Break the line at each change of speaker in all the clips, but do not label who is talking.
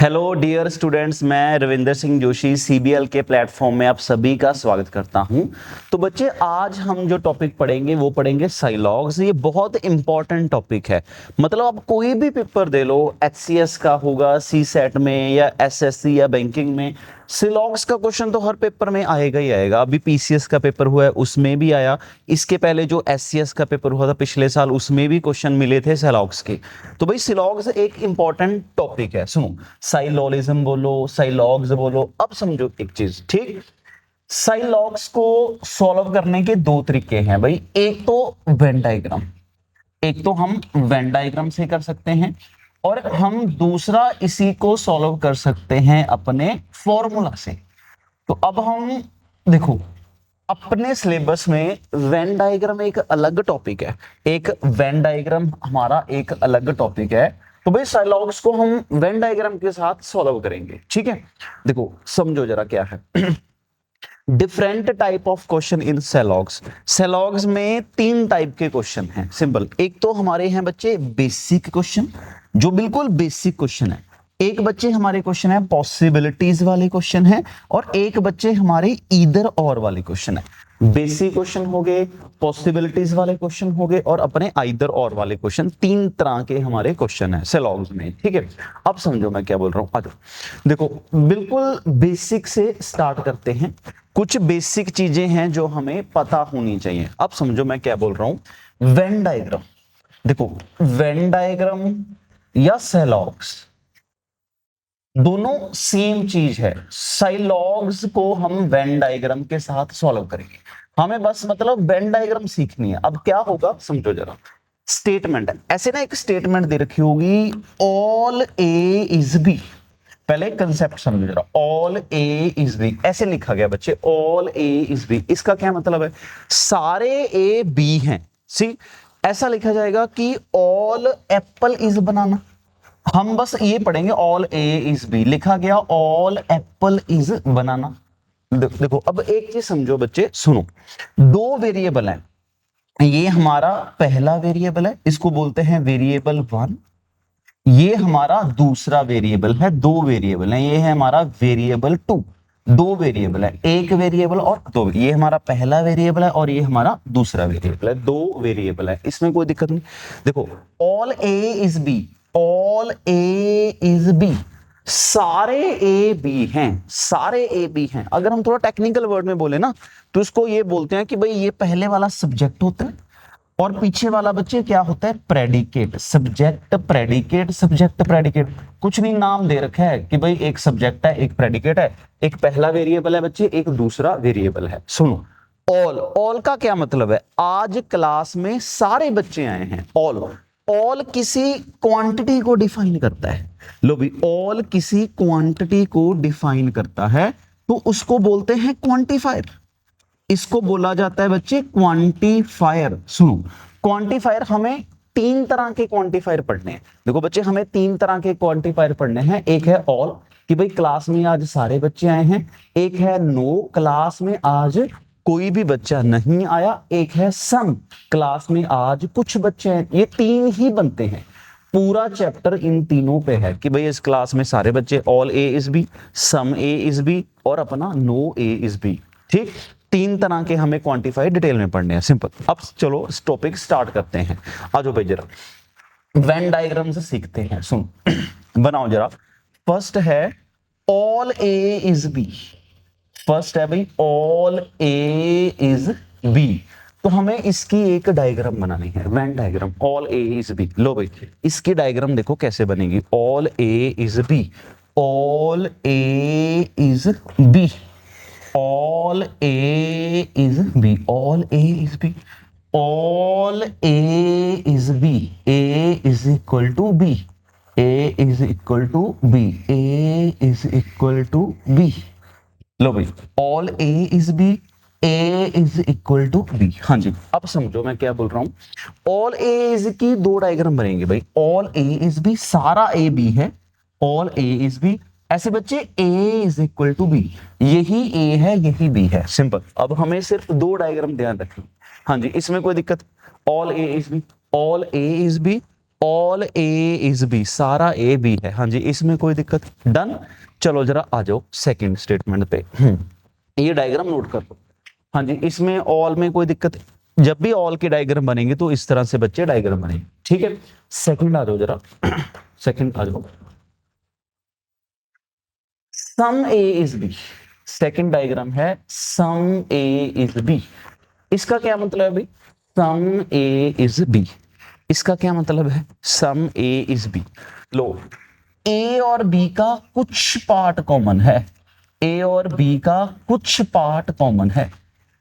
Hello dear students, मैं Ravinder Singh Joshi CBL के platform में आप सभी का स्वागत करता हूं। तो बच्चे, आज हम जो टॉपिक पढ़ेंगे वो पढ़ेंगे साइलॉग्स। ये बहुत इंपॉर्टेंट टॉपिक है। मतलब आप कोई भी पेपर दे लो, एचसीएस का होगा, सीसेट में या एसएससी या बैंकिंग में, सिलॉग्स का क्वेश्चन तो हर पेपर में आएगा ही आएगा। अभी पीसीएस का पेपर हुआ है उसमें भी आया, इसके पहले जो एससीएस का पेपर हुआ था पिछले साल उसमें भी क्वेश्चन मिले थे सिलॉग्स के। तो भाई सिलॉग्स एक इंपॉर्टेंट टॉपिक है। सुनो, साइलोलिज्म बोलो, साइलॉग्स बोलो। अब समझो एक चीज, ठीक। साइलॉग्स को सॉल्व करने के दो तरीके हैं भाई। एक तो वेन डायग्राम, एक तो हम वेन डायग्राम से कर सकते हैं, और हम दूसरा इसी को सॉल्व कर सकते हैं अपने फॉर्मूला से। तो अब हम देखो, अपने सिलेबस में वेन डायग्राम एक अलग टॉपिक है, एक वेन डायग्राम हमारा एक अलग टॉपिक है। तो भाई साइलॉग्स को हम वेन डायग्राम के साथ सॉल्व करेंगे, ठीक है। देखो समझो जरा क्या है। Different type of question in syllogisms. Syllogisms में तीन टाइप के क्वेश्चन हैं, सिंपल। एक तो हमारे हैं बच्चे बेसिक क्वेश्चन, जो बिल्कुल बेसिक क्वेश्चन है। एक बच्चे हमारे क्वेश्चन है पॉसिबिलिटीज वाले क्वेश्चन है, और एक बच्चे हमारे ईदर और वाले क्वेश्चन है। बेसिक क्वेश्चन हो गए, पॉसिबिलिटीज वाले क्वेश्चन हो गए, और अपने आइदर और वाले क्वेश्चन। तीन तरह के हमारे क्वेश्चन है सेलॉग्स में, ठीक है। अब समझो मैं क्या बोल रहा हूं। आ जाओ, देखो बिल्कुल बेसिक से स्टार्ट करते हैं। कुछ बेसिक चीजें हैं जो हमें पता होनी चाहिए। अब समझो मैं क्या बोल रहा हूं। वेन डायग्राम, देखो वेन डायग्राम या सेलॉग्स दोनों सेम चीज है। साइलॉग्स को हम वेन डायग्राम के साथ सॉल्व करेंगे। हमें बस मतलब वेन डायग्राम सीखनी है। अब क्या होगा समझो जरा। स्टेटमेंट है, ऐसे ना एक स्टेटमेंट दे रखी होगी, ऑल ए इज बी। पहले कंसेप्ट समझो जरा, ऑल ए इज बी ऐसे लिखा गया बच्चे, ऑल ए इज बी। इसका क्या मतलब है? सारे ए बी हैं। सी, ऐसा लिखा जाएगा कि ऑल एप्पल इज बनाना। हम बस ये पढ़ेंगे ऑल ए इज बी, लिखा गया ऑल एप्पल इज बनाना। देखो अब एक चीज समझो बच्चे, सुनो। दो वेरिएबल हैं, ये हमारा पहला वेरिएबल है, इसको बोलते हैं वेरिएबल वन। ये हमारा दूसरा वेरिएबल है, दो वेरिएबल है, ये है हमारा वेरिएबल टू। दो वेरिएबल है, एक वेरिएबल और दो। ये हमारा पहला वेरिएबल है और ये हमारा दूसरा वेरिएबल है। दो वेरिएबल है, इसमें कोई दिक्कत नहीं। देखो all A is B, all A is B, सारे ए बी हैं, सारे ए बी हैं। अगर हम थोड़ा टेक्निकल वर्ड में बोले ना, तो इसको ये बोलते हैं कि भाई ये पहले वाला सब्जेक्ट होता है और पीछे वाला बच्चे क्या होता है? Predicate. Subject predicate, subject predicate. कुछ नहीं, नाम दे रखा है कि भाई एक सब्जेक्ट है, एक प्रेडिकेट है, एक पहला वेरिएबल है बच्चे, एक दूसरा वेरिएबल है। सुनो, ऑल, ऑल का क्या मतलब है? आज क्लास में सारे बच्चे आए हैं। ऑल, ऑल किसी क्वांटिटी को डिफाइन करता है। लो भी, ऑल किसी क्वांटिटी को डिफाइन करता है, तो उसको बोलते हैं क्वांटिफायर। इसको बोला जाता है बच्चे क्वांटिफायर। सुनो, क्वांटिफायर, हमें तीन तरह के क्वांटिफायर पढ़ने हैं। देखो बच्चे, हमें तीन तरह के क्वांटिफायर पढ़ने हैं। एक है ऑल, कि भाई क्लास में आज सारे बच्चे आए हैं। एक है नो, क्लास में आज कोई भी बच्चा नहीं आया। एक है सम, क्लास में आज कुछ बच्चे हैं। ये तीन ही बनते हैं। पूरा चैप्टर इन तीनों पे है कि भाई इस क्लास में सारे बच्चे, all A is B, some A is B, और अपना नो ए इज बी। ठीक, तीन तरह के हमें क्वांटिफाई डिटेल में पढ़ने हैं, सिंपल। अब चलो टॉपिक स्टार्ट करते हैं। आ जाओ भाई जरा, वेन डायग्राम से सीखते हैं। सुन, बनाओ जरा। फर्स्ट है all A is B. First है भाई ऑल ए इज बी, तो हमें इसकी एक डायग्राम बनानी है, Venn diagram. All A is B, लो भाई इसकी डायग्राम देखो कैसे बनेगी। All A is B, all A is B, all a is b, all a is b, all a is b, a is equal to b, a is equal to b, a is equal to b। लो भाई, all a is b, a is equal to b। हाँ जी, अब समझो मैं क्या बोल रहा हूं। all a is की दो डायग्राम बनेंगे भाई। all a is b, सारा a b है, all a is b। ऐसे बच्चे a is equal to B, यही a है यही b है, सिंपल। अब हमें सिर्फ दो डायग्राम ध्यान रखनी। हाँ जी, इसमें कोई दिक्कत? All a is b, all a is b, all A is B, सारा ए बी है। हाँ जी, इसमें कोई दिक्कत? डन। चलो जरा आ जाओ सेकंड स्टेटमेंट पे। ये डायग्राम नोट कर लो। हाँ जी, इसमें ऑल में कोई दिक्कत? जब भी ऑल के डायग्राम बनेंगे तो इस तरह से बच्चे डायग्राम बनेंगे, ठीक है। सेकंड आ जाओ जरा, सेकंड आ जाओ। सम A is B, second diagram है सम ए इज बी। इसका क्या मतलब है भाई? सम ए इज बी, इसका क्या मतलब है? Some A is B. लो, ए और बी का कुछ पार्ट कॉमन है, ए और बी का कुछ पार्ट कॉमन है,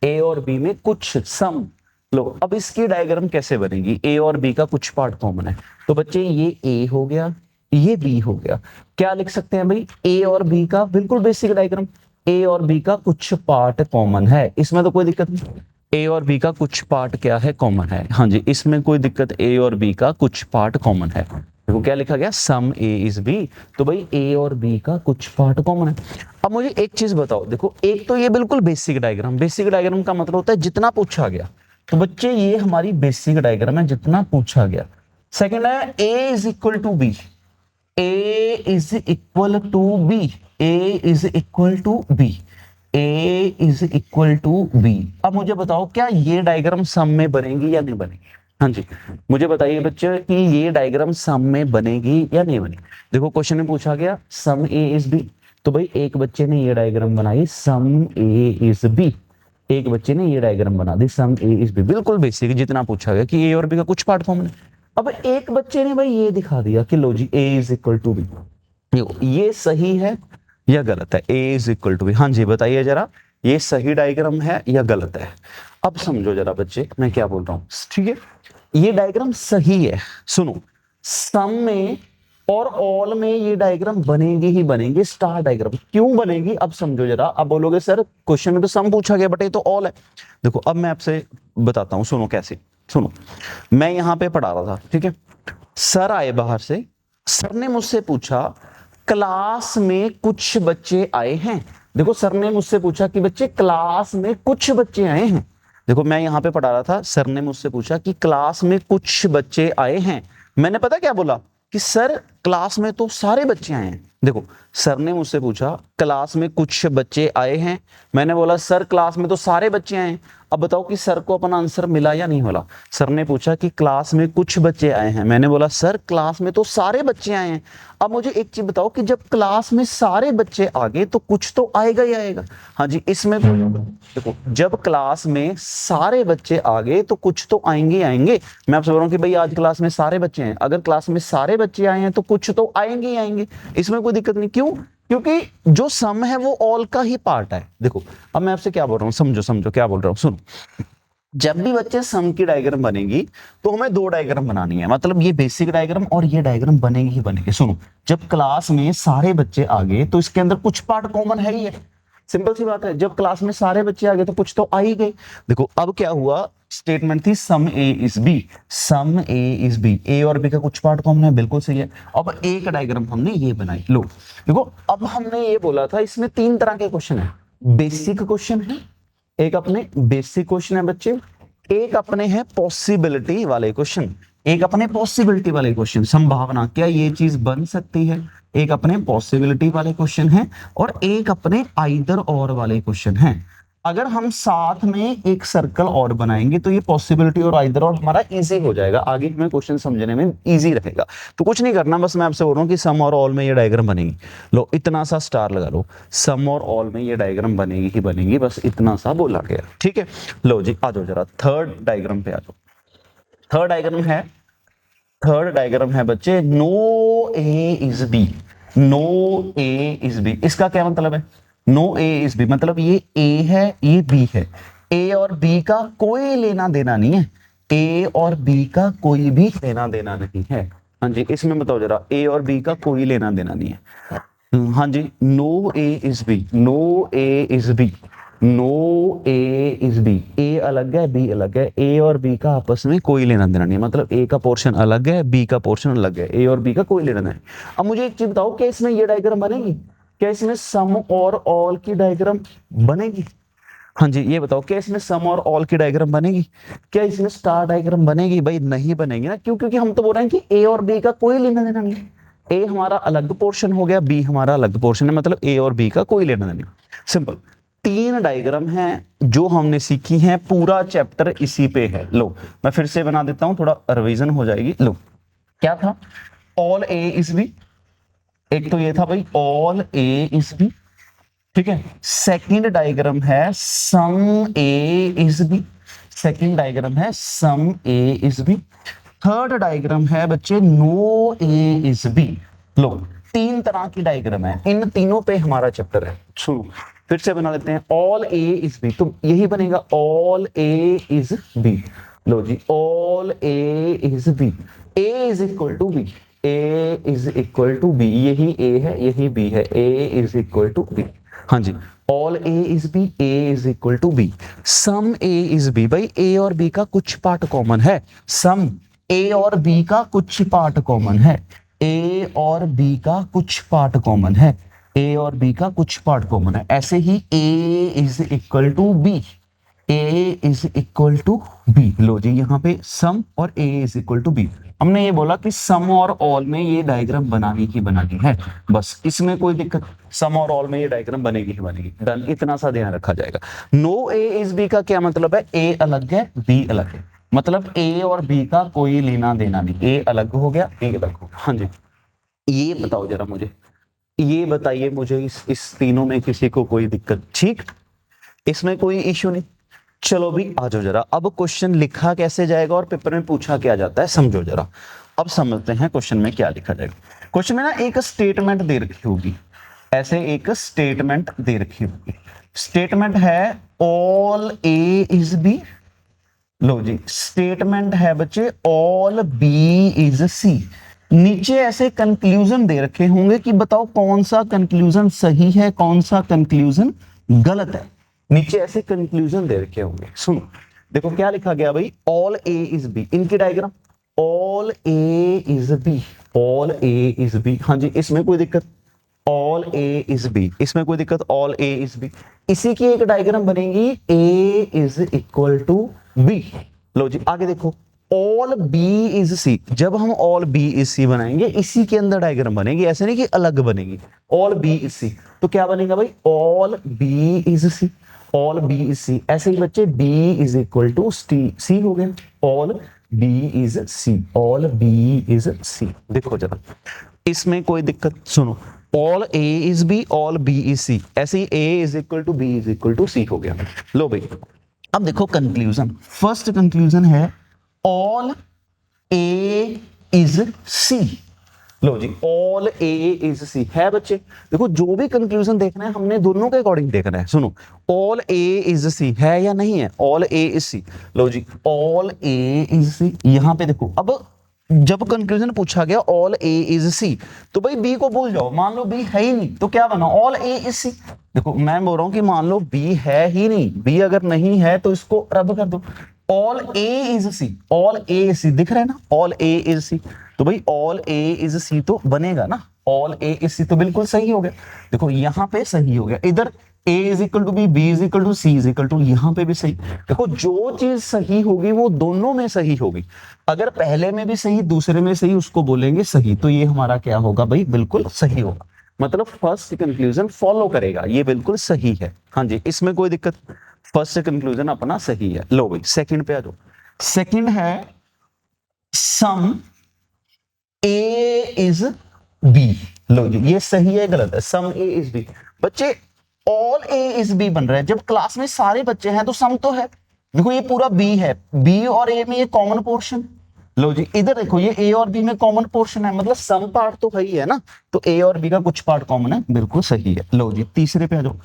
ए और बी में कुछ सम। लो, अब इसकी डायग्राम कैसे बनेगी? ए और बी का कुछ पार्ट कॉमन है, तो बच्चे ये ए हो गया, ये बी हो गया। क्या लिख सकते हैं भाई? ए और बी का बिल्कुल बेसिक डायग्राम, ए और बी का कुछ पार्ट कॉमन है, इसमें तो कोई दिक्कत नहीं। ए और बी का कुछ पार्ट क्या है? कॉमन है। हाँ जी, इसमें कोई दिक्कत? ए और बी का कुछ पार्ट कॉमन है। देखो क्या लिखा गया, सम ए इज बी, तो भाई ए और बी का कुछ पार्ट कॉमन है। अब मुझे एक चीज बताओ, देखो एक तो ये बिल्कुल बेसिक डायग्राम, बेसिक डायग्राम का मतलब होता है जितना पूछा गया, तो बच्चे ये हमारी बेसिक डायग्राम है, जितना पूछा गया। सेकंड है A is equal to B, A is equal to B, A is equal to B, A is equal to B. अब मुझे बताओ क्या ये डायग्राम सम में बनेगी या नहीं बनेगी? हाँ जी, मुझे बताइए बच्चे कि ये डायग्राम सम में बनेगी या नहीं बनेगी। देखो क्वेश्चन में पूछा गया सम ए इज बी, तो भाई एक बच्चे ने ये डायग्राम बनाई सम ए इज बी, एक बच्चे ने ये डायग्राम बना दी सम ए इज बी, बिल्कुल बेसिक, जितना पूछा गया कि ए और बी का कुछ पार्ट कॉमन है। अब एक बच्चे ने भाई ये दिखा दिया कि लो जी ए इज इक्वल टू बी, ये सही है या गलत है? A is equal to B, हाँ जी बताइए जरा, ये सही डायग्राम है या गलत है? अब समझो जरा बच्चे मैं क्या बोल रहा हूं, ठीक है। ये डायग्राम सही है, सुनो, सम में और ऑल में ये डायग्राम बनेगी ही बनेगी, स्टार डायग्राम। क्यों बनेगी अब समझो जरा। अब बोलोगे सर क्वेश्चन में तो सम पूछा गया बट ये तो ऑल है। देखो अब मैं आपसे बताता हूं, सुनो कैसे। सुनो, मैं यहां पे पढ़ा रहा था, ठीक है, सर आए बाहर से, सर ने मुझसे पूछा क्लास में कुछ बच्चे आए हैं। देखो सर ने मुझसे पूछा कि बच्चे क्लास में कुछ बच्चे आए हैं। देखो मैं यहां पे पढ़ा रहा था, सर ने मुझसे पूछा कि क्लास में कुछ बच्चे आए हैं, मैंने पता क्या बोला कि सर क्लास में तो सारे बच्चे आए हैं। देखो सर ने मुझसे पूछा क्लास में कुछ बच्चे आए हैं, मैंने बोला सर क्लास में तो सारे बच्चे आए हैं। अब बताओ कि सर को अपना आंसर मिला या नहीं मिला? सर ने पूछा कि क्लास में कुछ बच्चे आए हैं, मैंने बोला सर क्लास में तो सारे बच्चे आए हैं। अब मुझे एक चीज बताओ कि जब क्लास में सारे बच्चे आ गए तो कुछ तो आएगा ही आएगा। हाँ जी, इसमें देखो जब क्लास में सारे बच्चे आ गए तो कुछ तो आएंगे ही आएंगे। मैं आपसे बोल रहा हूँ कि भाई आज क्लास में सारे बच्चे हैं, अगर क्लास में सारे बच्चे आए हैं तो कुछ तो आएंगे ही आएंगे, इसमें कोई दिक्कत नहीं। क्यों? क्योंकि जो सम है वो ऑल का ही पार्ट है। देखो अब मैं आपसे क्या बोल रहा हूं, समझो समझो क्या बोल रहा हूं, सुनो। जब भी बच्चे सम की डायग्राम बनेगी तो हमें दो डायग्राम बनानी है, मतलब ये बेसिक डायग्राम और ये डायग्राम बनेगी ही बनेगी। सुनो, जब क्लास में सारे बच्चे आ गए तो इसके अंदर कुछ पार्ट कॉमन है ही है, सिंपल सी बात है। जब क्लास में सारे बच्चे आ गए तो कुछ तो आ ही गए। देखो अब क्या हुआ, स्टेटमेंट थी some A is B, some A is B, A और बी का कुछ पार्ट कॉमन है, बिल्कुल सही है। अब एक डायग्राम हमने ये बनाई। लो देखो अब हमने ये बोला था इसमें तीन तरह के क्वेश्चन है, बेसिक क्वेश्चन है, एक अपने बेसिक क्वेश्चन है बच्चे, एक अपने हैं पॉसिबिलिटी वाले क्वेश्चन, एक अपने पॉसिबिलिटी वाले क्वेश्चन, संभावना क्या ये चीज बन सकती है, एक अपने पॉसिबिलिटी वाले क्वेश्चन है, और एक अपने आइदर और वाले क्वेश्चन हैं। अगर हम साथ में एक सर्कल और बनाएंगे तो ये पॉसिबिलिटी और आइदर और हमारा इजी हो जाएगा, आगे हमें क्वेश्चन समझने में इजी रहेगा। तो कुछ नहीं करना, बस मैं आपसे बोल रहा हूँ कि सम और ऑल में ये डायग्राम बनेगी। लो इतना सा स्टार लगा लो, सम और ऑल में ये डायग्राम बनेगी ही बनेगी, बस इतना सा बोला गया, ठीक है। लो जी आ जाओ जरा थर्ड डायग्राम पे आ जाओ। थर्ड डायग्राम है बच्चे no A is B, no A is B. इसका क्या मतलब है? नो ए इज बी मतलब ये ए है ये बी है, ए और बी का कोई लेना देना नहीं है, ए और बी का कोई भी लेना देना नहीं है। हाँ जी, इसमें बताओ जरा, ए और बी का कोई लेना देना नहीं है। हाँ जी, no A is B, no A is B, no A is B, A अलग है बी अलग है, ए और बी का आपस में कोई लेना देना नहीं है, मतलब ए का पोर्शन अलग है बी का पोर्शन अलग है, ए और बी का कोई लेना नहीं। अब मुझे एक चीज बताओ, क्या इसमें ये डायग्राम बनेगी? क्या इसमें सम और ऑल की डायग्राम बनेगी? हाँ जी, ये बताओ क्या इसमें सम और ऑल की डायग्राम बनेगी? क्या इसमें स्टार डायग्राम बनेगी? भाई नहीं बनेगी ना, क्यों? क्योंकि हम तो बोल रहे हैं कि ए और बी का कोई लेना देना नहीं। ए हमारा अलग पोर्शन हो गया, बी हमारा अलग पोर्शन है, मतलब ए और बी का कोई लेना देना नहीं। सिंपल। 3 डायग्राम हैं जो हमने सीखी हैं, पूरा चैप्टर इसी पे है। लो मैं फिर से बना देता हूं, थोड़ा रिवीजन हो जाएगी। लो क्या था? ऑल ए इज बी, एक तो ये था भाई ऑल ए इज बी, ठीक है। सेकंड डायग्राम है some A is B, second diagram है some A is B. Third diagram है बच्चे नो ए इज बी। लो 3 तरह की डायग्राम है, इन तीनों पे हमारा चैप्टर है। सुनो फिर से बना लेते हैं। ऑल ए इज बी, तो यही बनेगा ऑल ए इज बी। लो जी all A is B, A is equal to B, A is equal to B, यही ए है यही बी है, A is equal to B. हाँ जी, all A is B, A is equal to B. Some A is B, भाई A और B का कुछ पार्ट कॉमन है। सम ए और बी का कुछ पार्ट कॉमन है, ए और बी का कुछ पार्ट कॉमन है, ए और बी का कुछ पार्ट कॉमन है। ऐसे ही A is equal to B, A is equal to B. लो जी यहाँ पे सम और A is equal to B. हमने ये बोला कि सम और ऑल में ये डायग्राम बनानी ही बनानी है, बस इसमें कोई दिक्कत, सम और ऑल में ये डायग्राम बनेगी ही बनेगी। डन, इतना सा ध्यान रखा जाएगा। नो ए इज बी का क्या मतलब है? ए अलग है बी अलग है, मतलब ए और बी का कोई लेना देना नहीं, ए अलग हो गया ए अलग हो गया। हाँ जी, ये बताओ जरा मुझे, ये बताइए मुझे, इस तीनों में किसी को कोई दिक्कत? ठीक, इसमें कोई इश्यू नहीं। चलो भी आ जाओ जरा, अब क्वेश्चन लिखा कैसे जाएगा और पेपर में पूछा क्या जाता है समझो जरा। अब समझते हैं क्वेश्चन में क्या लिखा जाएगा। क्वेश्चन में ना एक स्टेटमेंट दे रखी होगी, ऐसे एक स्टेटमेंट दे रखी होगी। स्टेटमेंट है ऑल ए इज बी। लो जी स्टेटमेंट है बच्चे ऑल बी इज सी। नीचे ऐसे कंक्लूजन दे रखे होंगे कि बताओ कौन सा कंक्लूजन सही है कौन सा कंक्लूजन गलत है। नीचे ऐसे कंक्लूजन दे रखे होंगे। सुनो देखो क्या लिखा गया भाई, ऑल ए इज बी, इनकी diagram all A is B, all A is B. हाँ जी, इसमें कोई दिक्कत? ऑल ए इज बी, इसमें कोई दिक्कत? All A is B. इसी की एक डायग्राम बनेगी A is equal to B. लो जी आगे देखो, ऑल बी इज सी। जब हम ऑल बी इज सी बनाएंगे इसी के अंदर डायग्राम बनेगी, ऐसे नहीं कि अलग बनेगी। ऑल बी इज सी तो क्या बनेगा भाई? All B is C, all B is C. ऐसे ही बच्चे B is equal to C हो गया, all B is C, all B is C. देखो जरा इसमें कोई दिक्कत? सुनो all A is B, all B is C, ऐसे ही A is equal to B is equal to C हो गया। लो भाई अब देखो कंक्लूजन। फर्स्ट कंक्लूजन है ऑल ए इज सी। लो जी ऑल ए इज सी है बच्चे। देखो जो भी कंक्लूजन देखना है हमने दोनों के अकॉर्डिंग देखना है। सुनो ऑल ए इज सी है या नहीं है? All A is C. लो जी ऑल ए इज सी। यहां पे देखो, अब जब कंक्लूजन पूछा गया ऑल ए इज सी तो भाई बी को भूल जाओ। मान लो बी है ही नहीं तो क्या बना? All A is C. देखो मैं बोल रहा हूं कि मान लो बी है ही नहीं, बी अगर नहीं है तो इसको रद्द कर दो। All A is C, all A is C दिख रहा है ना, ऑल ए इज सी। तो भाई ऑल ए इज सी तो बनेगा ना, ऑल ए इज सी तो बिल्कुल सही हो गया। देखो यहां पे सही हो गया, इधर a is equal to B is equal to C is equal to, यहां पे भी सही। देखो जो चीज सही होगी वो दोनों में सही होगी। अगर पहले में भी सही दूसरे में सही उसको बोलेंगे सही, तो ये हमारा क्या होगा भाई? बिल्कुल सही होगा। मतलब फर्स्ट कंक्लूजन फॉलो करेगा, ये बिल्कुल सही है। हाँ जी इसमें कोई दिक्कत? फर्स्ट कंक्लूजन अपना सही है। लो भाई सेकंड पे आ जाओ। सेकंड है सम ए इज बी। लो जी ये सही है गलत है? Some A is B. बच्चे ऑल ए इज बी बन रहा है, जब क्लास में सारे बच्चे हैं तो सम तो है। देखो ये पूरा बी है, बी और ए में ये कॉमन पोर्शन। लो जी इधर देखो ये ए और बी में कॉमन पोर्शन है, मतलब सम पार्ट तो है ही है ना, तो ए और बी का कुछ पार्ट कॉमन है, बिल्कुल सही है। लो जी तीसरे पे आ जाओ।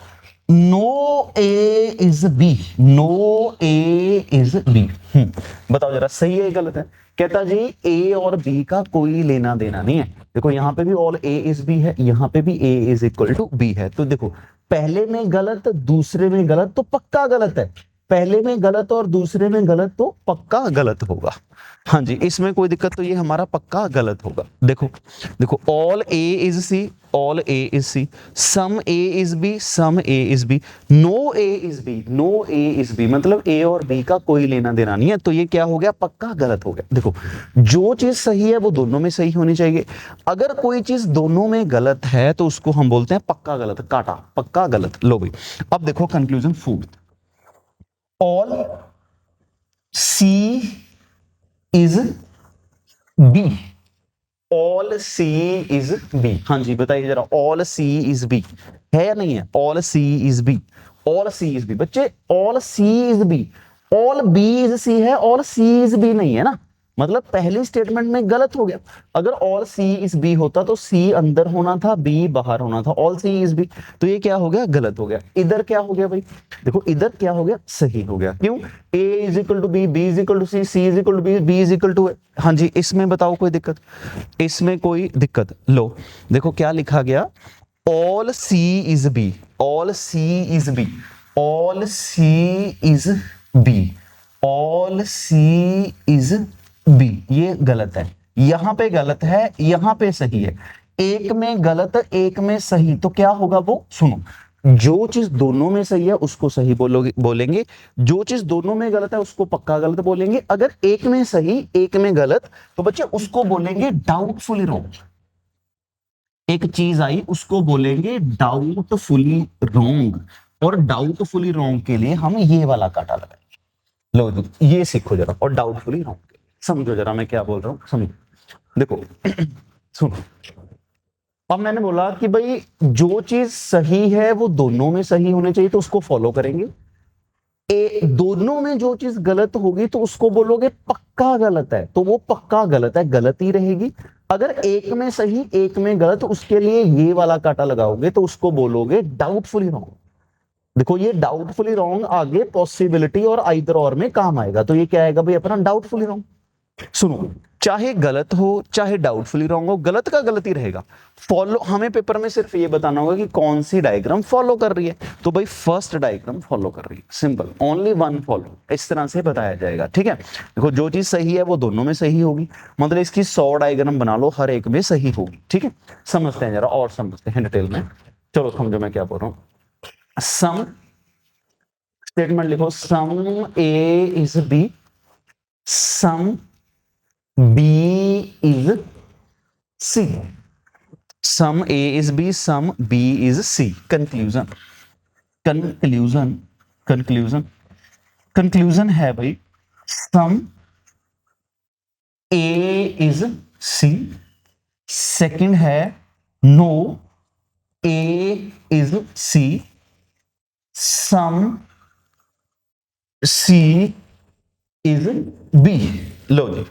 No A is B, no A is B. बताओ जरा सही है गलत है? कहता जी ए और बी का कोई लेना देना नहीं है। देखो यहां पे भी ऑल ए इज बी है, यहां पे भी ए इज इक्वल टू बी है। तो देखो पहले में गलत दूसरे में गलत तो पक्का गलत है। पहले में गलत और दूसरे में गलत तो पक्का गलत होगा। हाँ जी, इसमें कोई दिक्कत, तो ये हमारा पक्का गलत होगा। देखो देखो, all A is C, all A is C, some A is B, some A is B, no A is B, no A is B, मतलब ए और बी का कोई लेना देना नहीं है, तो ये क्या हो गया, पक्का गलत हो गया। देखो, जो चीज सही है वो दोनों में सही होनी चाहिए। अगर कोई चीज दोनों में गलत है तो उसको हम बोलते हैं पक्का गलत, काटा, पक्का गलत। लो भाई, अब देखो conclusion fourth, all C is B, all C is B. हाँ जी बताइए जरा, ऑल सी इज बी है या नहीं है? All C is B, all C is B. बच्चे all C is B, all B is C है, ऑल सी इज बी नहीं है ना, मतलब पहली स्टेटमेंट में गलत हो गया। अगर ऑल सी इज बी होता तो सी अंदर होना था, बी बाहर होना था, ऑल सी इज बी, तो ये क्या हो गया, गलत हो गया। इधर क्या हो गया भाई, देखो इधर क्या हो गया, सही हो गया। क्यों? A is equal to B, B is equal to C, C is equal to B, B is equal to A. हाँ जी, इसमें बताओ कोई दिक्कत? इसमें कोई दिक्कत? लो देखो क्या लिखा गया, all C is B, all C is B, all C is B, all C is B, ये गलत है, यहां पे गलत है, यहां पे सही है। एक में गलत, एक में सही, तो क्या होगा वो, सुनो, जो चीज दोनों में सही है उसको सही बोलेंगे, जो चीज दोनों में गलत है उसको पक्का गलत बोलेंगे। अगर एक में सही एक में गलत तो बच्चे उसको बोलेंगे डाउटफुली रॉन्ग। एक चीज आई उसको बोलेंगे डाउटफुली रॉन्ग, और डाउटफुली रॉन्ग के लिए हम ये वाला काटा लगाएंगे। लो ये सीखो जरा, और डाउटफुली रॉन्ग समझो जरा मैं क्या बोल रहा हूं, समझो। देखो सुनो, अब मैंने बोला कि भाई जो चीज सही है वो दोनों में सही होने चाहिए, तो उसको फॉलो करेंगे। दोनों में जो चीज गलत होगी तो उसको बोलोगे पक्का गलत है, तो वो पक्का गलत है, गलत ही रहेगी। अगर एक में सही एक में गलत, तो उसके लिए ये वाला काटा लगाओगे तो उसको बोलोगे डाउटफुली रॉन्ग। देखो ये डाउटफुली रॉन्ग आगे पॉसिबिलिटी और आइदर और में काम आएगा, तो ये क्या आएगा भाई अपना, डाउटफुली रॉन्ग। सुनो, चाहे गलत हो चाहे डाउटफुली रॉन्ग हो, गलत का गलत ही रहेगा। फॉलो, हमें पेपर में सिर्फ ये बताना होगा कि कौन सी डायग्राम फॉलो कर रही है, तो भाई फर्स्ट डायग्राम फॉलो कर रही है, सिंपल, ओनली वन फॉलो, इस तरह से बताया जाएगा। ठीक है, देखो जो चीज सही है वो दोनों में सही होगी, मतलब इसकी 100 डायग्राम बना लो, हर एक में सही होगी। ठीक है, समझते हैं जरा और समझते हैं डिटेल में। चलो समझो मैं क्या बोल रहा हूं। सम स्टेटमेंट लिखो, some A is B, some B is C, sum A is B, sum B is C. Conclusion, conclusion, conclusion, conclusion है भाई, sum A is C, second है no A is C, sum C is B। लो जी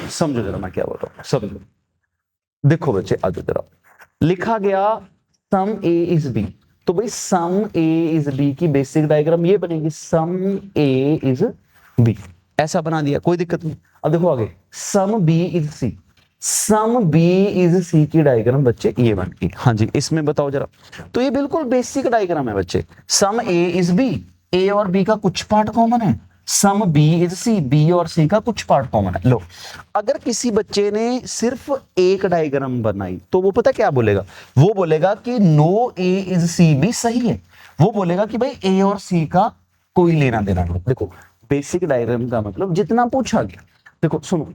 समझो जरा मैं क्या बोल रहा हूं, समझो। देखो बच्चे आज जरा, लिखा गया सम ए इज बी, तो भाई सम ए इज बी की बेसिक डायग्राम ये बनेगी, सम ए इज बी, ऐसा बना दिया, कोई दिक्कत नहीं। अब देखो आगे, some B is C, some B is C की डायग्राम बच्चे ये बन गई। हाँ जी, इसमें बताओ जरा, तो ये बिल्कुल बेसिक डायग्राम है बच्चे, सम ए इज बी, ए और बी का कुछ पार्ट कॉमन है, some B is C, B और सी का कुछ पार्ट कॉमन है। लो, अगर किसी बच्चे ने सिर्फ एक डायग्राम बनाई तो वो पता क्या बोलेगा, वो बोलेगा कि नो ए इज सी भी सही है, वो बोलेगा कि भाई ए और सी का कोई लेना देना नहीं। देखो बेसिक डायग्राम का मतलब जितना पूछा गया, देखो सुनो,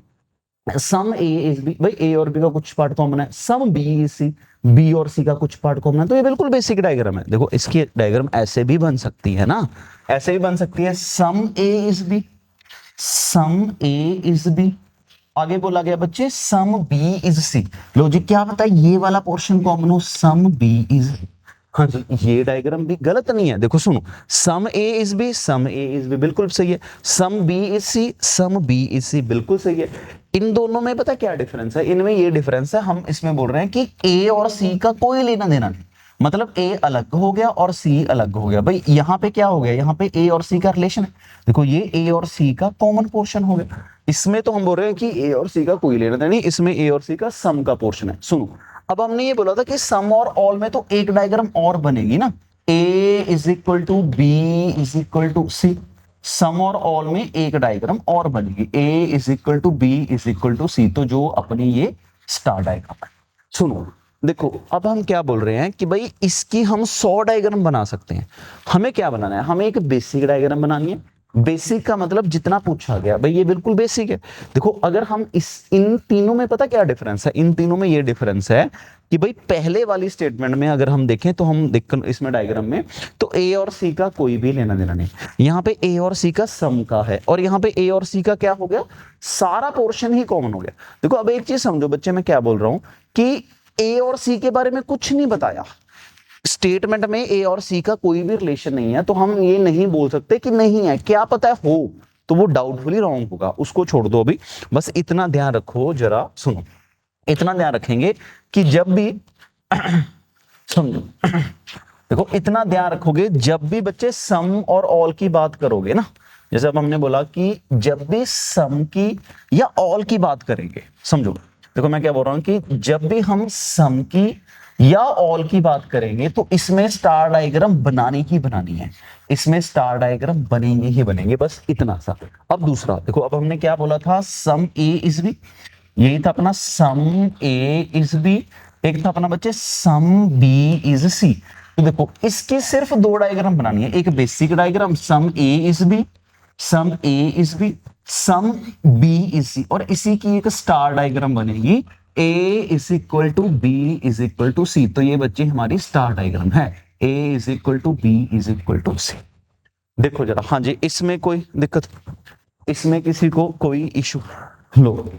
सम ए इज बी, भाई ए और बी का कुछ पार्ट कॉमन है, some B is C, B और सी का कुछ पार्ट कॉमन है, तो ये बिल्कुल बेसिक डायग्राम है। देखो इसकी डायग्राम ऐसे भी बन सकती है ना, ऐसे भी बन सकती है, some A is B, some A is B, आगे बोला गया बच्चे सम बी इज सी। लो जी क्या पता ये वाला पोर्शन कॉमन हो, सम बी इज, हाँ जी ये डायग्राम भी गलत नहीं है। देखो सुनो, some A is B, some A is B बिल्कुल सही है, some B is C, some B is C बिल्कुल सही है। इन दोनों में पता क्या डिफरेंस है, इनमें ये डिफरेंस है, हम इसमें बोल रहे हैं कि ए और सी का कोई लेना देना नहीं, मतलब ए अलग हो गया और सी अलग हो गया। भाई यहाँ पे क्या हो गया, यहाँ पे ए और सी का रिलेशन है, देखो ये ए और सी का कॉमन पोर्शन हो गया। इसमें तो हम बोल रहे हैं कि ए और सी का कोई लेना देना नहीं, इसमें ए और सी का सम का पोर्शन है। सुनो, अब हमने ये बोला था कि सम और ऑल में तो एक डायग्राम और बनेगी ना, A is equal to B is equal to C, some और ऑल में एक डायग्राम और बनेगी, A is equal to B is equal to C, तो जो अपनी ये स्टार डायग्राम है। सुनो देखो, अब हम क्या बोल रहे हैं कि भाई इसकी हम 100 डायग्राम बना सकते हैं। हमें क्या बनाना है, हमें एक बेसिक डायग्राम बनानी है। बेसिक का मतलब जितना पूछा गया भाई ये बिल्कुल बेसिक है। देखो अगर हम इन तीनों में पता क्या डिफरेंस है, इन तीनों में ये डिफरेंस है कि भाई पहले वाली स्टेटमेंट में अगर हम देखें तो हम देख इसमें डायग्राम में तो ए और सी का कोई भी लेना देना नहीं, यहाँ पे ए और सी का सम का है, और यहाँ पे ए और सी का क्या हो गया, सारा पोर्शन ही कॉमन हो गया। देखो अब एक चीज समझो बच्चे, मैं क्या बोल रहा हूं कि ए और सी के बारे में कुछ नहीं बताया, स्टेटमेंट में ए और सी का कोई भी रिलेशन नहीं है, तो हम ये नहीं बोल सकते कि नहीं है, क्या पता है हो, तो वो डाउटफुली रॉन्ग होगा, उसको छोड़ दो अभी। बस इतना ध्यान रखो, जरा सुनो, इतना ध्यान रखेंगे कि जब भी समझो देखो इतना ध्यान रखोगे, जब भी बच्चे सम और ऑल की बात करोगे ना, जैसे अब हमने बोला कि जब भी सम की या ऑल की बात करेंगे, समझो देखो मैं क्या बोल रहा हूं कि जब भी हम सम की या ऑल की बात करेंगे तो इसमें स्टार डायग्राम बनानी ही बनानी है, इसमें स्टार डायग्राम बनेंगे ही बनेंगे, बस इतना सा। अब दूसरा देखो, अब हमने क्या बोला था, सम ए इज बी, यही था अपना सम ए इज बी, एक था अपना बच्चे सम बी इज सी। तो देखो इसके सिर्फ 2 डायग्राम बनानी है, एक basic diagram some A is B, some A is B, some B is C, और इसी की एक स्टार डायग्राम बनेगी, A is equal to B is equal to C. तो ये बच्चे हमारी स्टार डायग्राम है, A is equal to B is equal to C. देखो जरा, हाँ जी, इसमें कोई दिक्कत, इसमें किसी को कोई इशू, लो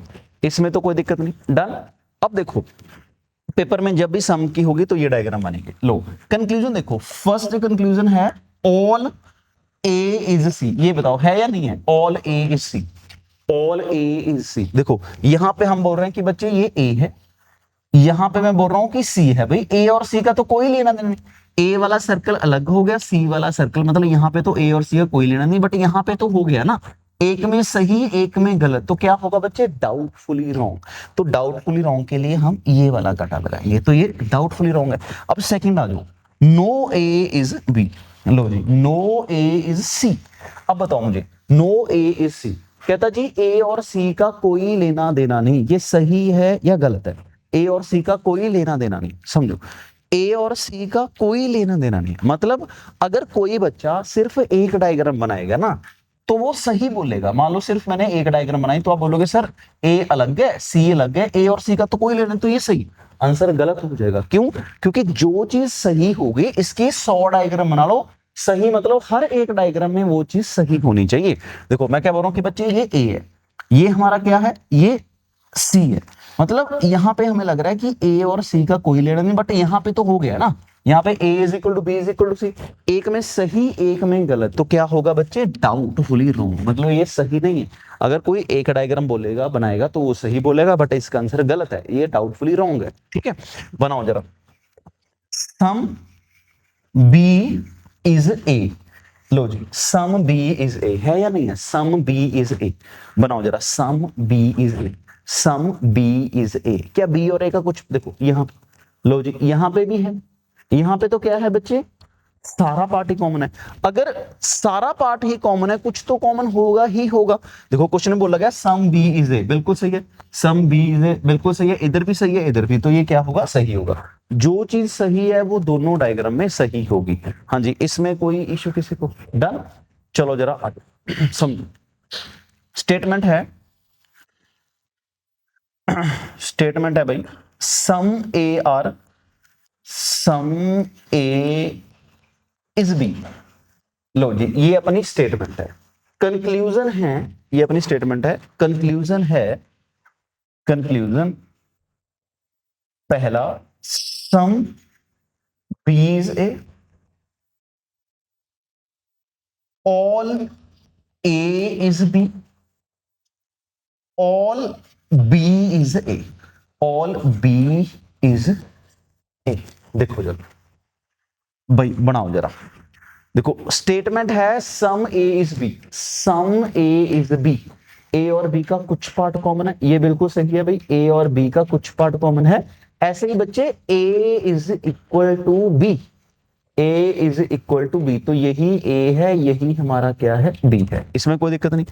इसमें तो कोई दिक्कत नहीं, डन। अब देखो पेपर में जब भी सम की होगी तो ये डायग्राम बनेंगे। लो कंक्लूजन देखो, फर्स्ट कंक्लूजन है ऑल ए इज सी, ये बताओ है या नहीं है, all A is C, all A is C. देखो यहां पे हम बोल रहे हैं कि बच्चे ये ए है, यहां पे मैं बोल रहा हूं कि सी है, भाई ए और सी का तो कोई लेना देना नहीं, ए वाला सर्कल अलग हो गया, सी वाला सर्कल, मतलब यहां पे तो ए और सी का कोई लेना नहीं, बट यहां पे तो हो गया ना, एक में सही एक में गलत, तो क्या होगा बच्चे, डाउटफुली रॉन्ग। तो डाउटफुली रॉन्ग के लिए हम ये वाला काटा लगाएंगे, तो ये डाउटफुली रॉन्ग है। अब सेकंड आ जाओ, नो ए इज बी, लो जी नो ए इज सी। अब बताओ मुझे, नो ए इज सी, कहता जी ए और सी का कोई लेना देना नहीं, ये सही है या गलत है, ए और सी का कोई लेना देना नहीं, समझो ए और सी का कोई लेना देना नहीं, मतलब अगर कोई बच्चा सिर्फ एक डायग्राम बनाएगा ना तो वो सही बोलेगा। मान लो सिर्फ मैंने एक डायग्राम बनाई तो आप बोलोगे सर ए अलग है सी अलग है, ए और सी का तो कोई लेना, तो ये सही, आंसर गलत हो जाएगा। क्यों, क्योंकि जो चीज सही होगी इसके 100 डायग्राम बना लो, सही मतलब हर एक डायग्राम में वो चीज सही होनी चाहिए। देखो मैं क्या बोल रहा हूं कि बच्चे ये ए है, ये हमारा क्या है, ये सी है, मतलब यहां पे हमें लग रहा है कि ए और सी का कोई लेना नहीं, बट यहां पे तो हो गया ना, यहाँ पे a is equal to B is equal to C, एक में सही एक में गलत, तो क्या होगा बच्चे, डाउटफुली रॉन्ग, मतलब ये सही नहीं है। अगर कोई एक डायग्राम बोलेगा बनाएगा तो वो सही बोलेगा, बट इसका आंसर गलत है, ये डाउटफुली रॉन्ग है। ठीक है, बनाओ जरा, सम b इज a, लो जी सम b इज a है या नहीं है, सम b इज a, बनाओ जरा, some b is a, some b is a, क्या b और a का कुछ, देखो यहाँ, लो जी यहाँ पे भी है, यहां पे तो क्या है बच्चे, सारा पार्ट ही कॉमन है। अगर सारा पार्ट ही कॉमन है, कुछ तो कॉमन होगा ही होगा। देखो क्वेश्चन में बोला गया सम बी इज ए, बिल्कुल सही है, सम बी इज ए बिल्कुल सही है, इधर भी सही है इधर भी, तो ये क्या होगा, सही होगा। जो चीज सही है वो दोनों डायग्राम में सही होगी। हाँ जी, इसमें कोई इश्यू किसी को, डन। चलो जरा आगे समझो, स्टेटमेंट है, स्टेटमेंट है भाई, some A are, some A is B, लो जी ये अपनी स्टेटमेंट है। कंक्लूजन है, ये अपनी स्टेटमेंट है, कंक्लूजन है, कंक्लूजन पहला, some B is A, all A is B, all B is A, all B is A. देखो जरा भाई बनाओ जरा, देखो स्टेटमेंट है some A is B, some A is B, A और बी का कुछ पार्ट कॉमन है, ये बिल्कुल सही है भाई, ए और बी का कुछ पार्ट कॉमन है। ऐसे ही बच्चे A is equal to B, A is equal to B, तो यही ए है, यही हमारा क्या है, बी है, इसमें कोई दिक्कत नहीं।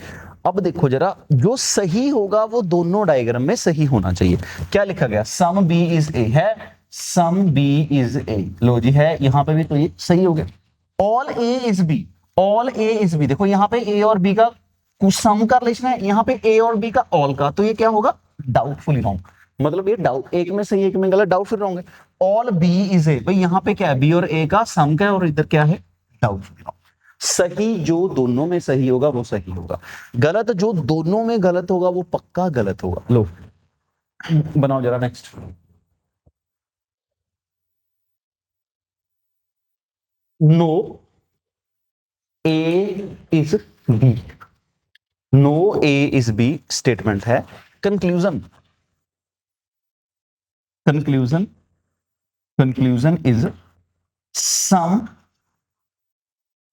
अब देखो जरा, जो सही होगा वो दोनों डायग्राम में सही होना चाहिए। क्या लिखा गया, सम बी इज ए है, सम बी इज ए, लो जी है, यहां पे भी तो ये सही हो गया। All A is B, all A is B, देखो यहाँ पे ए और बी का कुछ सम का रिलेशन है, यहाँ पे ए और बी का ऑल का, तो ये क्या होगा, डाउटफुली रॉन्ग, मतलब ये डाउट, एक में सही एक में गलत, डाउटफुल रॉन्ग है। ऑल बी इज ए, भाई यहाँ पे क्या है, बी और ए का सम का है, और इधर क्या है, डाउटफुल रॉन्ग। सही जो दोनों में सही होगा वो सही होगा, गलत जो दोनों में गलत होगा वो पक्का गलत होगा। लो बनाओ जरा next. No A is B, no A is B statement है। Conclusion, conclusion, conclusion is some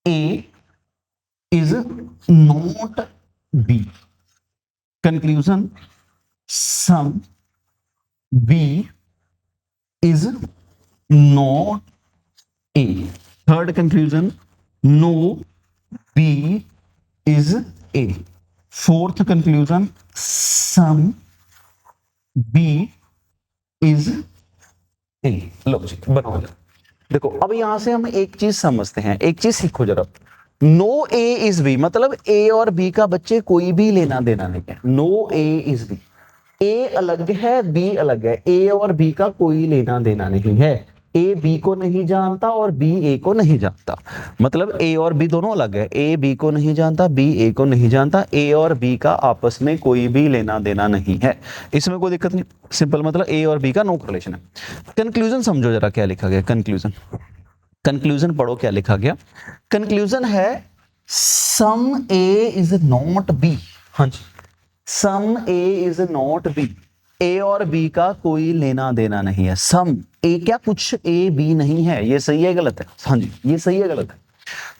A is not B, conclusion some B is not A, third conclusion no B is A, fourth conclusion some B is A. लो जी बनाओ जरा। देखो अब यहां से हम एक चीज समझते हैं, एक चीज सीखो जरा। नो ए इज बी मतलब ए और बी का बच्चे कोई भी लेना देना नहीं है। No A is B, A अलग है बी अलग है, ए और बी का कोई लेना देना नहीं है। ए बी को नहीं जानता और बी ए को नहीं जानता, मतलब ए और बी दोनों अलग है, ए बी को नहीं जानता, बी ए को नहीं जानता, ए और बी का आपस में कोई भी लेना देना नहीं है, इसमें कोई दिक्कत नहीं। सिंपल मतलब ए और बी का नो रिलेशन है। कंक्लूजन समझो जरा क्या लिखा गया, कंक्लूजन, कंक्लूजन पढ़ो क्या लिखा गया। कंक्लूजन है some A is not B, हाँ जी, सम A is not B, A और बी का कोई लेना देना नहीं है। सम ए क्या कुछ ए बी नहीं है, ये सही है गलत है, हाँ जी ये सही है गलत है।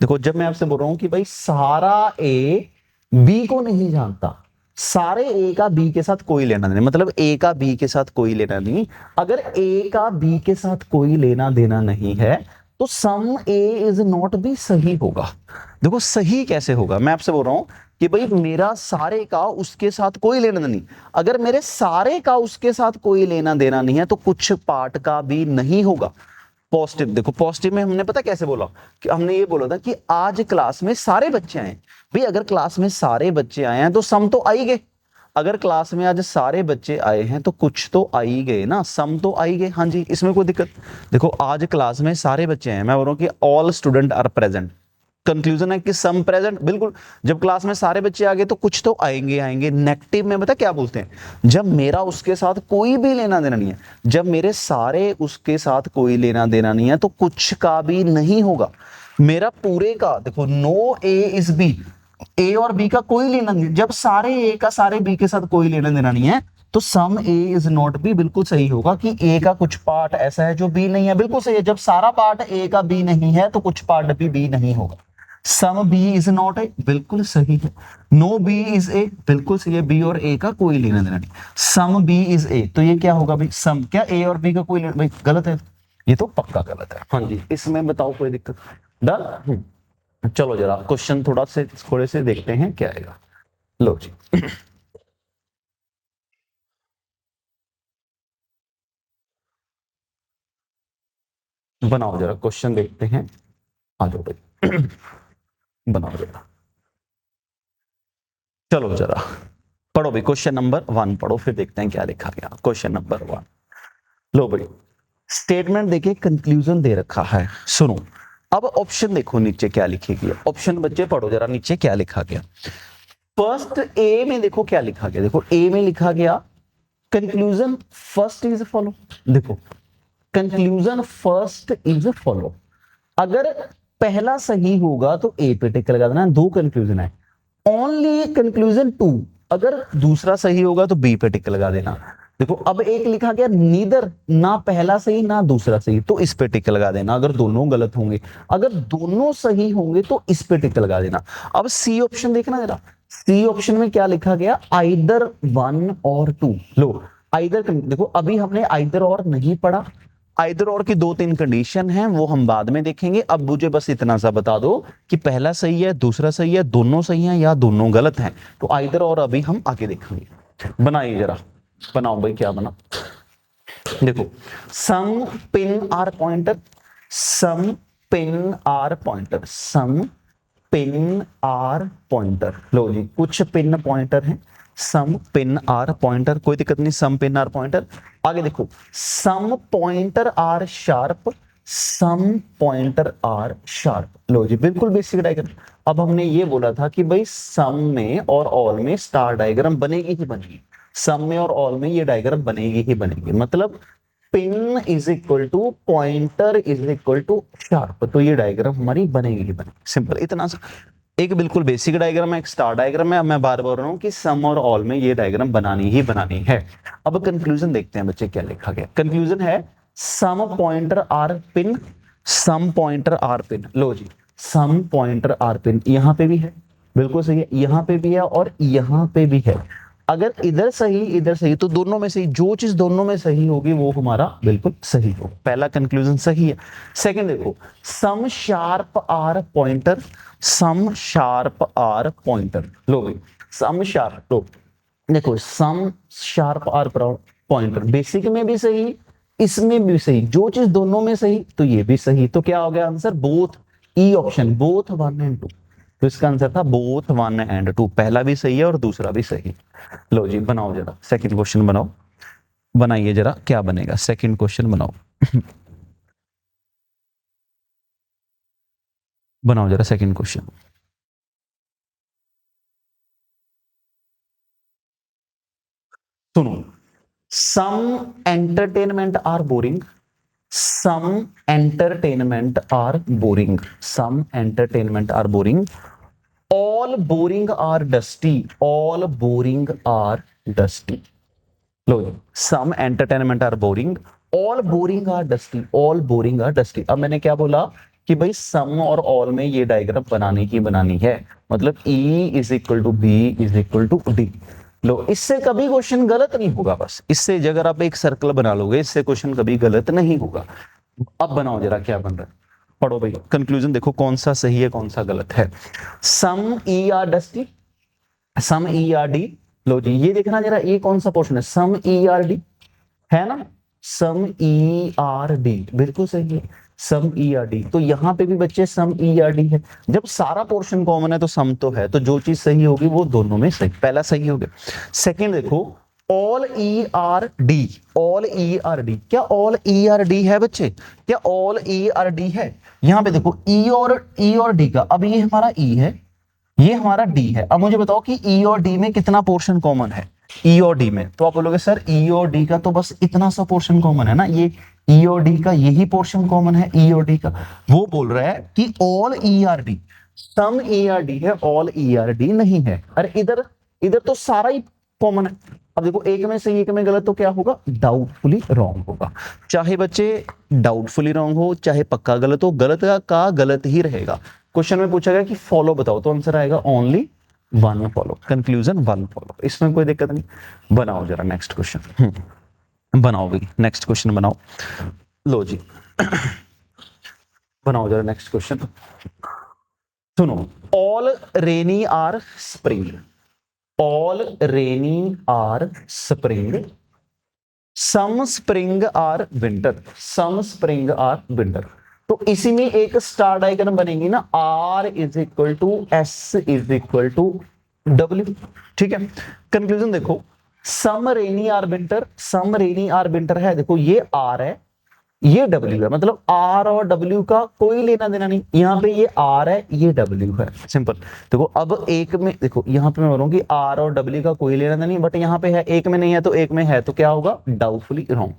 देखो जब मैं आपसे बोल रहा हूं कि भाई सारा ए बी को नहीं जानता, सारे ए का बी के साथ कोई लेना देना, मतलब ए का बी के साथ कोई लेना नहीं, अगर ए का बी के साथ कोई लेना देना नहीं है तो सम ए इज नॉट बी सही होगा। देखो सही कैसे होगा, मैं आपसे बोल रहा हूं कि भाई मेरा सारे का उसके साथ कोई लेना देना नहीं, अगर मेरे सारे का उसके साथ कोई लेना देना नहीं है तो कुछ पार्ट का भी नहीं होगा। पॉजिटिव देखो, पॉजिटिव में हमने पता कैसे बोला, कि हमने ये बोला था कि आज क्लास में सारे बच्चे आए, भाई अगर क्लास में सारे बच्चे आए हैं तो सम तो आ ही गए, अगर क्लास में आज सारे बच्चे आए हैं तो कुछ तो आ ही गए ना, सम तो आ ही गए, हाँ जी इसमें कोई दिक्कत। देखो आज क्लास में सारे बच्चे हैं, मैं बोल रहा हूँ कि all student are present, conclusion है कि सम प्रेजेंट, बिल्कुल जब क्लास में सारे बच्चे आ गए तो कुछ तो आएंगे आएंगे। नेगेटिव में पता क्या बोलते हैं, जब मेरा उसके साथ कोई भी लेना देना नहीं है, जब मेरे सारे उसके साथ कोई लेना देना नहीं है तो कुछ का भी नहीं होगा, मेरा पूरे का। देखो no A is B, A और बी का कोई लेना नहीं, जब सारे ए का सारे बी के साथ कोई लेना देना नहीं है तो सम ए इज नॉट बी बिल्कुल सही होगा, कि ए का कुछ पार्ट ऐसा है जो बी नहीं है, बिल्कुल सही है। जब सारा पार्ट ए का बी नहीं है तो कुछ पार्ट भी बी नहीं होगा। Some B is not A बिल्कुल सही है, नो बी इज ए बिल्कुल सही है, बी और ए का कोई लेना देना नहीं। सम बी इज ए, तो ये क्या होगा भाई, सम क्या ए और बी का कोई लेना, भाई गलत है, ये तो पक्का गलत है, हाँ जी इसमें बताओ कोई दिक्कत डन। चलो जरा क्वेश्चन थोड़े से देखते हैं क्या आएगा। लो जी बनाओ जरा क्वेश्चन देखते हैं, आ जाओ भाई बनाओ जरा, चलो जरा पढ़ो भाई, क्वेश्चन नंबर 1 पढ़ो, फिर देखते हैं क्या लिखा गया। क्वेश्चन नंबर 1, लो भाई स्टेटमेंट देखिए, कंक्लूजन दे रखा है, सुनो। अब ऑप्शन देखो नीचे क्या लिखी गई, ऑप्शन बच्चे पढ़ो जरा नीचे क्या लिखा गया। फर्स्ट ए में देखो क्या लिखा गया, देखो ए में लिखा गया कंक्लूजन फर्स्ट इज फॉलो, देखो कंक्लूजन फर्स्ट इज फॉलो, अगर पहला सही होगा तो ए पे टिक लगा देना, दो कंक्लूजन है। ओनली कंक्लूजन 2, अगर दूसरा सही होगा तो बी पे टिक लगा देना। देखो अब एक लिखा गया नीदर, ना पहला सही ना दूसरा सही, तो इस पे टिक लगा देना अगर दोनों गलत होंगे, अगर दोनों सही होंगे तो इस पे टिक लगा देना। अब सी ऑप्शन देखना जरा, सी ऑप्शन में क्या लिखा गया, आइदर 1 और 2। लो आइदर, देखो अभी हमने आइदर और नहीं पढ़ा, आइदर और की 2-3 कंडीशन हैं, वो हम बाद में देखेंगे। अब मुझे बस इतना सा बता दो कि पहला सही है, दूसरा सही है, दोनों सही हैं या दोनों गलत हैं। तो आइदर और अभी हम आगे देखेंगे। बनाइए जरा, बनाओ भाई, क्या बना? देखो, some pin are pointer, some pin are pointer, some pin are pointer. लो जी, कुछ पिन पॉइंटर हैं, सम पिन आर पॉइंटर, कोई दिक्कत नहीं, सम पिन आर पॉइंटर। आगे देखो, some pointer are sharp, some pointer are sharp. लो जी, बिल्कुल बेसिक डायग्राम। अब हमने ये बोला था कि भाई सम में और ऑल में स्टार डायग्राम बनेगी ही बनेगी, सम में और ऑल में ये डायग्राम बनेगी ही बनेगी। मतलब pin is equal to pointer is equal to sharp, तो ये डायग्राम हमारी बनेगी ही बनेगी। सिंपल, इतना सा। एक बिल्कुल बेसिक डायग्राम है, एक स्टार डायग्राम है। मैं बार बोल रहा हूं कि सम और ऑल में ये डायग्राम बनानी ही बनानी है। अब कंक्लूजन देखते हैं बच्चे, क्या लिखा गया। कंक्लूजन है some pointer are pin, some pointer are pin. लो जी, सम पॉइंटर आर पिन यहां पे भी है, बिल्कुल सही है, यहां पे भी है और यहां पे भी है। अगर इधर सही इधर सही, तो दोनों में सही, जो चीज दोनों में सही होगी वो हमारा बिल्कुल सही होगा। पहला कंक्लूजन सही है। सेकंड देखो, some sharp are pointer, some sharp are pointer. लो भाई, सम शार्प, लो देखो, some sharp are pointer basic में भी सही, इसमें भी सही, जो चीज दोनों में सही तो ये भी सही। तो क्या हो गया answer? Both, E option, both 1 and 2। तो इसका आंसर था बोथ 1 एंड 2। पहला भी सही है और दूसरा भी सही। लो जी, बनाओ जरा सेकंड क्वेश्चन बनाओ। बनाइए जरा, क्या बनेगा? सेकंड क्वेश्चन बनाओ। बनाओ जरा सेकंड क्वेश्चन। सुनो, some entertainment are boring, some entertainment are boring, some entertainment are boring, all boring are dusty, all boring are dusty. लो, some entertainment are boring, all boring are dusty, all boring are dusty. अब मैंने क्या बोला कि भाई सम और all में ये डायग्राम बनानी ही बनानी है। मतलब E is equal to B is equal to D. लो, इससे कभी क्वेश्चन गलत नहीं होगा। बस इससे अगर आप एक सर्कल बना लोगे, इससे क्वेश्चन कभी गलत नहीं होगा। अब बनाओ जरा, क्या बन रहा है, पढ़ो भाई। कंक्लूजन देखो, कौन सा सही है कौन सा गलत है। सम ई आर डस्टी, सम ई आर डी। लो जी, ये देखना जरा, ये कौन सा पोर्शन है? सम ई आर डी है ना, सम ई आर डी बिल्कुल सही है, सम ई आर डी। तो यहां पे भी बच्चे सम ई आर डी है। जब सारा पोर्शन कॉमन है तो सम तो है, तो जो चीज सही होगी वो दोनों में सही। पहला सही हो गया। सेकंड देखो, all E R D, all E R D. क्या ऑल ई आर डी है बच्चे? क्या ऑल ई आर डी है? यहां पे देखो, ई और डी का, अब ये हमारा ई है, ये हमारा डी है। अब मुझे बताओ कि ई और डी में कितना पोर्शन कॉमन है? ई और डी में, तो आप बोलोगे सर ई और डी का तो बस इतना सा पोर्शन कॉमन है ना, ये ई और डी का यही पोर्शन कॉमन है, ई और डी का। वो बोल रहा है कि ऑल ई आर डी, सम ई आर डी है, ऑल ई आर डी नहीं है। अरे इधर, इधर तो सारा ही कॉमन है। अब देखो, एक में सही एक में गलत, तो क्या होगा? डाउटफुली रॉन्ग होगा। चाहे बच्चे डाउटफुली रॉन्ग हो, चाहे पक्का गलत हो, गलत का गलत ही रहेगा। क्वेश्चन में पूछा गया कि फॉलो बताओ, तो आंसर आएगा ओनली 1 फॉलो। कंक्लूजन 1 फॉलो, इसमें कोई दिक्कत नहीं। बनाओ जरा नेक्स्ट क्वेश्चन, बनाओ भाई नेक्स्ट क्वेश्चन बनाओ। लो जी, बनाओ जरा नेक्स्ट क्वेश्चन। सुनो, all rainy are spring, all rainy are spring, some spring are winter, some spring are winter. तो इसी में एक स्टार डायग्राम बनेगी ना, R is equal to S is equal to W। ठीक है, कंक्लूजन देखो, some rainy are winter, some rainy are winter है, देखो ये R है ये W है, मतलब R और W का कोई लेना देना नहीं। यहाँ पे ये R है ये W है, सिंपल। देखो अब एक में देखो, यहाँ पे मैं बोलूँ कि R और W का कोई लेना देना नहीं, बट यहाँ पे है, एक में नहीं है तो एक में है, तो क्या होगा? Doubtfully wrong.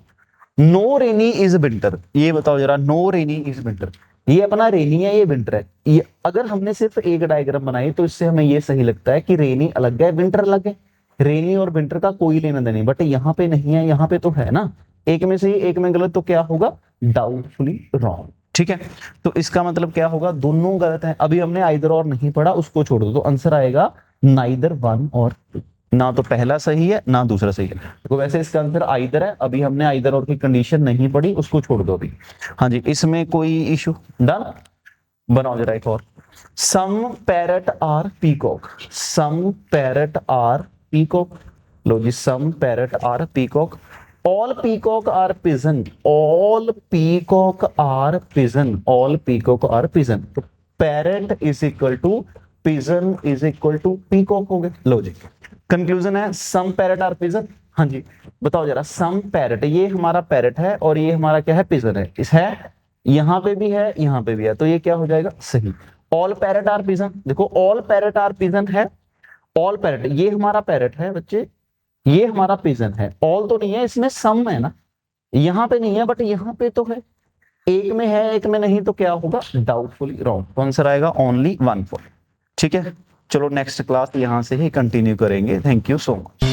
No rainy is winter, ये बताओ जरा, नो रेनी इज विंटर, ये अपना रेनी है ये विंटर है। ये अगर हमने सिर्फ एक डायग्राम बनाई तो इससे हमें ये सही लगता है कि रेनी अलग है विंटर अलग है, रेनी और विंटर का कोई लेना देना नहीं। बट यहाँ पे नहीं है, यहाँ पे तो है ना, एक में सही एक में गलत, तो क्या होगा? Doubtfully wrong. ठीक है, तो इसका मतलब क्या होगा? दोनों गलत है। अभी हमने आइदर और नहीं पढ़ा, उसको छोड़ दो, तो आंसर आएगा नाइदर 1 और 2। ना तो पहला सही है ना दूसरा सही है। तो वैसे इसका आंसर आइदर है, अभी हमने आइदर और की कंडीशन नहीं पढ़ी, उसको छोड़ दो अभी। हाँ जी, इसमें कोई इशू? डन। बनाओ जरा एक और। Some parrot are peacock, some parrot are peacock. लो जी, some parrot are peacock, all peacock are pigeon, all peacock are pigeon, all peacock are pigeon. तो parrot is equal to pigeon is equal to peacock हो गए। लो जी, conclusion है सम parrot are pigeon. हाँ जी, बताओ जरा, सम parrot, ये हमारा पैरट है और ये हमारा क्या है, पिजन है। इस है, यहां पे भी है यहां पे भी है, तो ये क्या हो जाएगा, सही। ऑल पैरट आर पिजन, देखो ऑल पैरट आर पिजन है, ऑल पैरट ये हमारा पैरट है बच्चे, ये हमारा पिजन है। ऑल तो नहीं है, इसमें सम है ना, यहां पे नहीं है बट यहां पे तो है। एक में है एक में नहीं, तो क्या होगा, डाउटफुली रॉन्ग। तो आंसर आएगा ओनली 1 4। ठीक है, चलो नेक्स्ट क्लास यहां से ही कंटिन्यू करेंगे। Thank you so much.